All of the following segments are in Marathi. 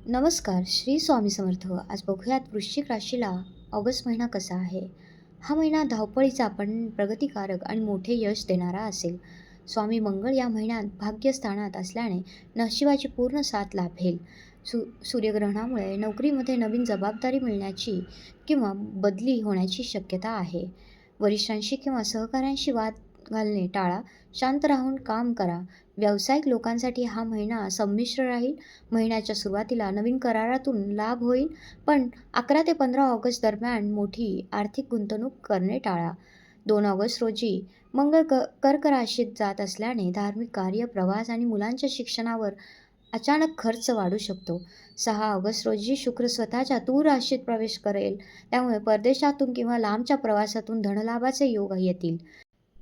नमस्कार, श्री स्वामी समर्थ. आज बघूयात वृश्चिक राशीला ऑगस्ट महिना कसा आहे. हा महिना धावपळीचा पण प्रगतिकारक आणि मोठे यश देणारा असेल. स्वामी मंगळ या महिन्यात भाग्यस्थानात असल्याने नशिबाची पूर्ण साथ लाभेल. सूर्यग्रहणामुळे नोकरीमध्ये नवीन जबाबदारी मिळण्याची किंवा बदली होण्याची शक्यता आहे. वरिष्ठांशी किंवा सहकाऱ्यांशी वाद घालणे टाळा. शांत राहून काम करा. व्यावसायिक लोकांसाठी हा महिना संमिश्र राहील. महिन्याच्या सुरुवातीला नवीन करारातून लाभ होईल, पण 11 ते 15 ऑगस्ट दरम्यान मोठी आर्थिक गुंतवणूक करणे टाळा. 2 ऑगस्ट रोजी मंगळ कर्क राशीत जात असल्याने धार्मिक कार्य, प्रवास आणि मुलांच्या शिक्षणावर अचानक खर्च वाढू शकतो. 6 ऑगस्ट रोजी शुक्र स्वतःच्या तूळ राशीत प्रवेश करेल, त्यामुळे परदेशातून किंवा लांबच्या प्रवासातून धनलाभाचे योग येतील.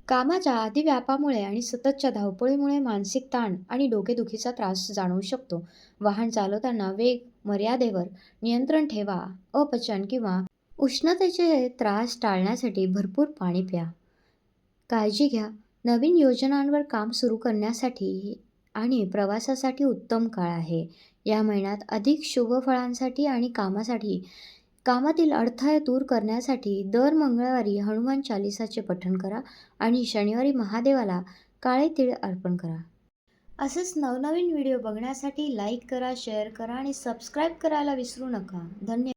कामाच्या अतिव्यापामुळे आणि सततच्या धावपळीमुळे मानसिक ताण आणि डोकेदुखीचा त्रास जाणवू शकतो. वाहन चालवताना वेग मर्यादेवर नियंत्रण ठेवा. अपचन किंवा उष्णतेचे त्रास टाळण्यासाठी भरपूर पाणी प्या. काळजी घ्या. नवीन योजनांवर काम सुरू करण्यासाठी आणि प्रवासासाठी उत्तम काळ आहे. या महिन्यात अधिक शुभ फळांसाठी आणि कामातील अडथळे दूर करण्यासाठी दर मंगळवारी हनुमान चालिसाचे पठण करा आणि शनिवारी महादेवाला काळे तीळ अर्पण करा. असेच नवनवीन व्हिडिओ बघण्यासाठी लाईक करा, शेअर करा आणि सबस्क्राईब करायला विसरू नका. धन्यवाद.